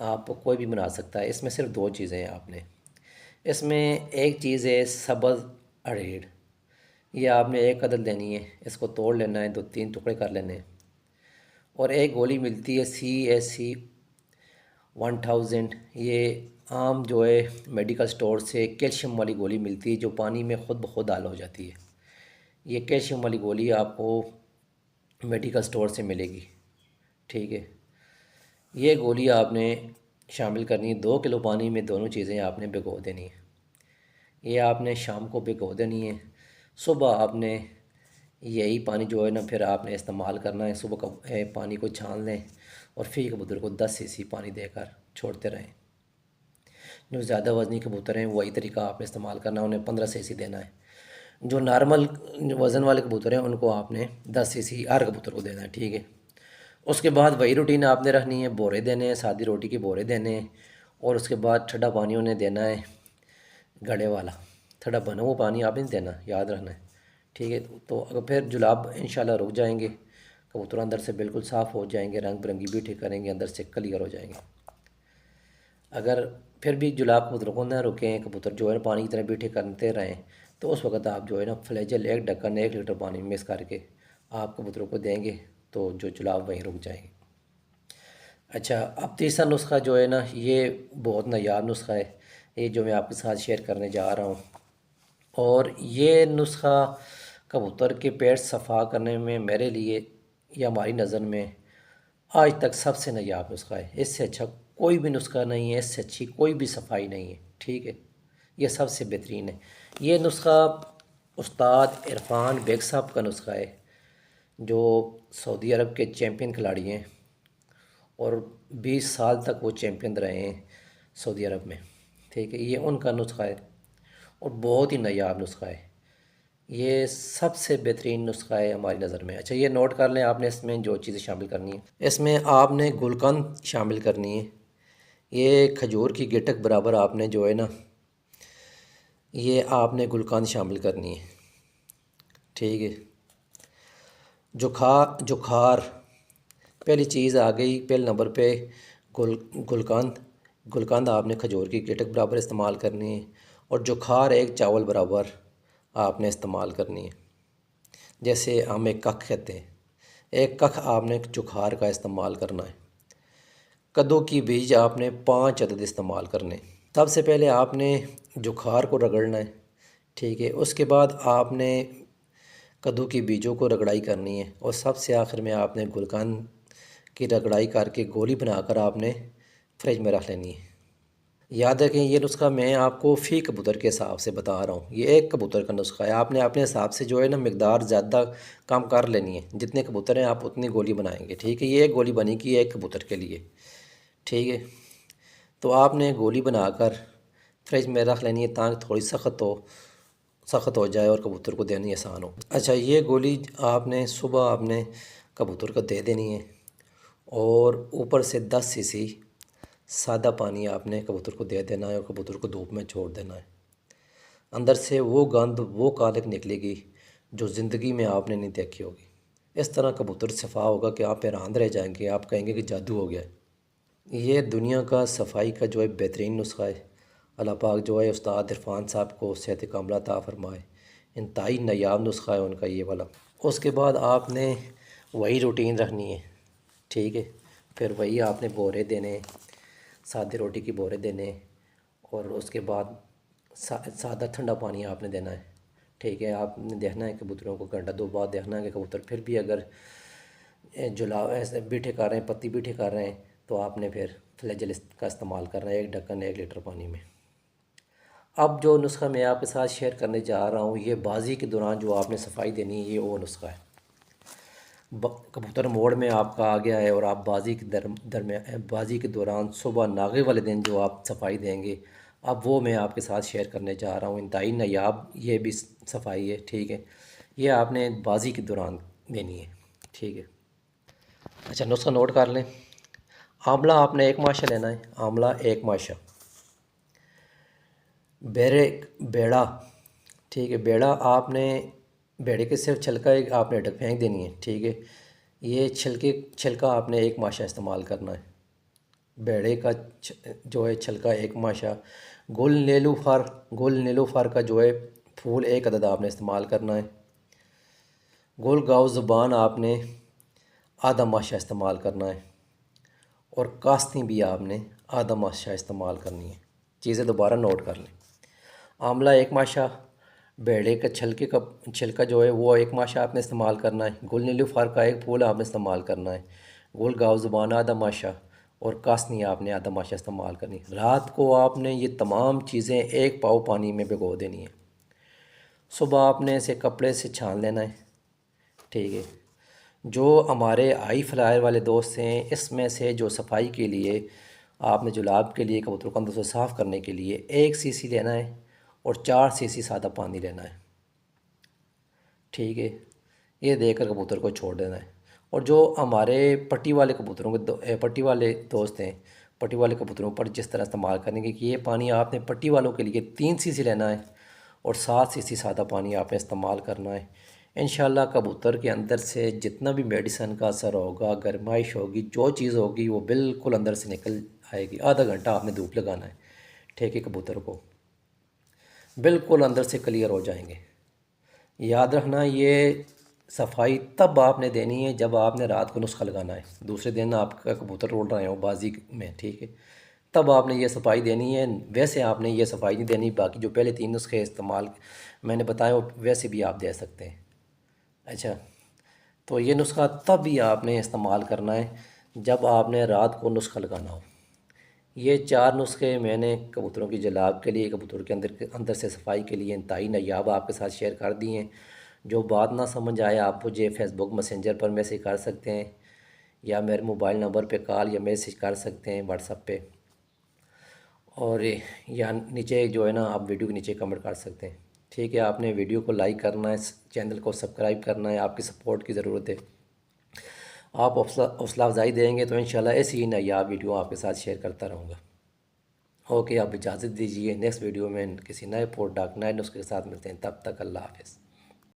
آپ کوئی بھی بنا سکتا ہے، اس میں صرف دو چیزیں ہیں آپ نے، اس میں ایک چیز ہے سبز اڑیڑ، یہ آپ نے ایک عدد لینی ہے، اس کو توڑ لینا ہے، دو تین ٹکڑے کر لینے ہیں، اور ایک گولی ملتی ہے CAC 1000، یہ عام جو ہے میڈیکل سٹور سے کیلشیم والی گولی ملتی ہے جو پانی میں خود بخود حل ہو جاتی ہے، یہ کیلشیم والی گولی آپ کو میڈیکل سٹور سے ملے گی، ٹھیک ہے۔ یہ گولی آپ نے شامل کرنی ہے 2 کلو پانی میں، دونوں چیزیں آپ نے بھگو دینی ہیں، یہ آپ نے شام کو بھگو دینی ہے، صبح آپ نے یہی پانی جو ہے نا پھر آپ نے استعمال کرنا ہے، صبح کا پانی کو چھان لیں اور فی کبوتر کو 10 cc پانی دے کر چھوڑتے رہیں، جو زیادہ وزنی کبوتر ہیں وہی طریقہ آپ نے استعمال کرنا ہے، انہیں 15 cc دینا ہے، جو نارمل وزن والے کبوتر ہیں ان کو آپ نے 10 cc ہر کبوتر کو دینا ہے، ٹھیک ہے۔ اس کے بعد وہی روٹین آپ نے رکھنی ہے، بورے دینے ہیں، سادی روٹی کے بورے دینے ہیں، اور اس کے بعد ٹھنڈا پانی انہیں دینا ہے، گھڑے والا ٹھنڈا بنا ہوا پانی آپ نہیں دینا، یاد رکھنا ہے، ٹھیک ہے۔ تو اگر پھر جلاب انشاءاللہ رک جائیں گے، کبوتر اندر سے بالکل صاف ہو جائیں گے، رنگ برنگی بیٹھے کریں گے، اندر سے کلیئر ہو جائیں گے۔ اگر پھر بھی جلاب کبوتر کو نہ رکیں، کبوتر جو ہے نا پانی کی طرح بیٹھے کرتے رہیں، تو اس وقت آپ جو ہے نا فلیجل ایک ڈھکن 1 لیٹر پانی میں مکس کر کے آپ کبوتروں کو دیں گے تو جو جلاب وہیں رک جائیں گے۔ اچھا، اب تیسرا نسخہ جو ہے نا یہ بہت نایاب نسخہ ہے، یہ جو میں آپ کے ساتھ شیئر کرنے جا رہا ہوں، اور یہ نسخہ کبوتر کے پیٹ صفا کرنے میں میرے لیے یا ہماری نظر میں آج تک سب سے نایاب نسخہ ہے، اس سے اچھا کوئی بھی نسخہ نہیں ہے، اس سے اچھی کوئی بھی صفائی نہیں ہے، ٹھیک ہے، یہ سب سے بہترین ہے۔ یہ نسخہ استاد عرفان بیگ صاحب کا نسخہ ہے، جو سعودی عرب کے چیمپئن کھلاڑی ہیں، اور 20 سال تک وہ چیمپئن رہے ہیں سعودی عرب میں، ٹھیک ہے، یہ ان کا نسخہ ہے اور بہت ہی نایاب نسخہ ہے، یہ سب سے بہترین نسخہ ہے ہماری نظر میں۔ اچھا، یہ نوٹ کر لیں آپ نے اس میں جو چیزیں شامل کرنی ہیں، اس میں آپ نے گلقند شامل کرنی ہے، یہ کھجور کی گٹک برابر آپ نے جو ہے نا یہ آپ نے گلقند شامل کرنی ہے، ٹھیک ہے۔ جوکھار پہلی چیز آ گئی، پہلے نمبر پہ گلقند، گلقند آپ نے کھجور کی گٹک برابر استعمال کرنی ہے، اور جوکھار ایک چاول برابر آپ نے استعمال کرنی ہے، جیسے ہم ایک ککھ کہتے ہیں، ایک ککھ آپ نے جوکھار کا استعمال کرنا ہے۔ کدو کی بیج آپ نے 5 عدد استعمال کرنے، سب سے پہلے آپ نے جوکھار کو رگڑنا ہے، ٹھیک ہے، اس کے بعد آپ نے کدو کی بیجوں کو رگڑائی کرنی ہے، اور سب سے آخر میں آپ نے گلقند کی رگڑائی کر کے گولی بنا کر آپ نے فریج میں رکھ لینی ہے۔ یاد رکھیں یہ نسخہ میں آپ کو فی کبوتر کے حساب سے بتا رہا ہوں، یہ ایک کبوتر کا نسخہ ہے، آپ نے اپنے حساب سے جو ہے نا مقدار زیادہ کم کر لینی ہے، جتنے کبوتر ہیں آپ اتنی گولی بنائیں گے، ٹھیک ہے، یہ ایک گولی بنے گی ایک کبوتر کے لیے، ٹھیک ہے۔ تو آپ نے گولی بنا کر فریج میں رکھ لینی ہے تاکہ تھوڑی سخت ہو جائے اور کبوتر کو دینی آسان ہو۔ اچھا، یہ گولی آپ نے صبح آپ نے کبوتر کو دے دینی ہے، اور اوپر سے 10 cc سادہ پانی آپ نے کبوتر کو دے دینا ہے، اور کبوتر کو دھوپ میں چھوڑ دینا ہے، اندر سے وہ گند وہ کالک نکلے گی جو زندگی میں آپ نے نہیں دیکھی ہوگی، اس طرح کبوتر صفا ہوگا کہ آپ حیران رہ جائیں گے، آپ کہیں گے کہ جادو ہو گیا ہے۔ یہ دنیا کا صفائی کا جو ہے بہترین نسخہ ہے، اللہ پاک جو ہے استاد عرفان صاحب کو صحت کاملہ عطا فرمائے، انتہائی نایاب نسخہ ہے ان کا یہ والا۔ اس کے بعد آپ نے وہی روٹین رکھنی ہے، ٹھیک ہے، پھر وہی آپ نے بورے دینے، سادے روٹی کی بورے دینے، اور اس کے بعد سادہ ٹھنڈا پانی آپ نے دینا ہے، ٹھیک ہے۔ آپ نے دیکھنا ہے کبوتروں کو گھنٹہ دو بعد دیکھنا ہے کہ کبوتر پھر بھی اگر جلا ایسے بیٹھے کر رہے ہیں، پتی بیٹھے کر رہے ہیں، تو آپ نے پھر فلیجل کا استعمال کرنا ہے، ایک ڈھکن 1 لیٹر پانی میں۔ اب جو نسخہ میں آپ کے ساتھ شیئر کرنے جا رہا ہوں، یہ بازی کے دوران جو آپ نے صفائی دینی ہے، یہ وہ نسخہ ہے۔ کبوتر موڑ میں آپ کا آ گیا ہے، اور آپ بازی کے دوران صبح ناغے والے دن جو آپ صفائی دیں گے، اب وہ میں آپ کے ساتھ شیئر کرنے جا رہا ہوں، انتہائی نایاب یہ بھی صفائی ہے، ٹھیک ہے، یہ آپ نے بازی کے دوران دینی ہے، ٹھیک ہے۔ اچھا، نسخہ نوٹ کر لیں، آملہ آپ نے 1 ماشا لینا ہے، آملہ 1 ماشا، بیڑا، ٹھیک ہے، بیڑا آپ نے بیڑے کے صرف چھلکا ایک آپ نے پھینک دینی ہے، ٹھیک ہے، یہ چھلکا آپ نے 1 ماشا استعمال کرنا ہے، بیڑے کا جو ہے چھلکا 1 ماشا، گل نیلوفر، گل نیلوفر کا جو ہے پھول 1 عدد آپ نے استعمال کرنا ہے، گل گاؤ زبان آپ نے آدھا ماشا استعمال کرنا ہے، اور کاستی بھی آپ نے آدھا ماشا استعمال کرنی ہے۔ چیزیں دوبارہ نوٹ کر لیں۔ آملہ 1 ماشا، بیڑے کا چھلکا جو ہے وہ 1 ماشا آپ نے استعمال کرنا ہے، گل نیلوفر کا 1 پھول آپ نے استعمال کرنا ہے، گل گاؤ زبان آدھا ماشا، اور کاسنی آپ نے آدھا ماشا استعمال کرنی ہے۔ رات کو آپ نے یہ تمام چیزیں 1 پاؤ پانی میں بھگو دینی ہیں۔ صبح آپ نے اسے کپڑے سے چھان لینا ہے، ٹھیک ہے۔ جو ہمارے آئی فلائر والے دوست ہیں، اس میں سے جو صفائی کے لیے آپ نے جلاب کے لیے کبوتروں کو اندر سے صاف کرنے کے لیے 1 cc لینا ہے اور 4 cc سادہ پانی لینا ہے، ٹھیک ہے۔ یہ دے کر کبوتر کو چھوڑ دینا ہے۔ اور جو ہمارے پٹی والے کبوتروں کے پٹی والے دوست ہیں، پٹی والے کبوتروں پر جس طرح استعمال کریں گے کہ یہ پانی آپ نے پٹی والوں کے لیے 3 cc لینا ہے اور 7 cc سادہ پانی آپ نے استعمال کرنا ہے۔ انشاءاللہ کبوتر کے اندر سے جتنا بھی میڈیسن کا اثر ہوگا، گرمائش ہوگی، جو چیز ہوگی وہ بالکل اندر سے نکل آئے گی۔ آدھا گھنٹہ آپ نے دھوپ لگانا ہے، ٹھیک ہے، کبوتر کو بالکل اندر سے کلیئر ہو جائیں گے۔ یاد رکھنا یہ صفائی تب آپ نے دینی ہے جب آپ نے رات کو نسخہ لگانا ہے، دوسرے دن آپ کا کبوتر اڑ رہے ہوں بازی میں، ٹھیک ہے، تب آپ نے یہ صفائی دینی ہے۔ ویسے آپ نے یہ صفائی نہیں دینی، باقی جو پہلے 3 نسخے استعمال میں نے بتایا وہ ویسے بھی آپ دے سکتے ہیں۔ اچھا، تو یہ نسخہ تب بھی آپ نے استعمال کرنا ہے جب آپ نے رات کو نسخہ لگانا ہو۔ یہ 4 نسخے میں نے کبوتروں کی جلاب کے لیے، کبوتروں کے اندر سے صفائی کے لیے انتہائی نایاب آپ کے ساتھ شیئر کر دی ہیں۔ جو بات نہ سمجھ آئے آپ مجھے فیس بک میسنجر پر میسیج کر سکتے ہیں، یا میرے موبائل نمبر پہ کال یا میسیج کر سکتے ہیں واٹس ایپ پہ، اور یا نیچے جو ہے نا آپ ویڈیو کے نیچے کمنٹ کر سکتے ہیں، ٹھیک ہے۔ آپ نے ویڈیو کو لائک کرنا ہے، چینل کو سبسکرائب کرنا ہے، آپ کی سپورٹ کی ضرورت ہے۔ آپ حوصلہ افزائی دیں گے تو انشاءاللہ ایسی ہی نایاب ویڈیو آپ کے ساتھ شیئر کرتا رہوں گا۔ اوکے، آپ اجازت دیجیے، نیکسٹ ویڈیو میں کسی نئے پروڈکٹ نئے نسخے کے ساتھ ملتے ہیں، تب تک اللہ حافظ۔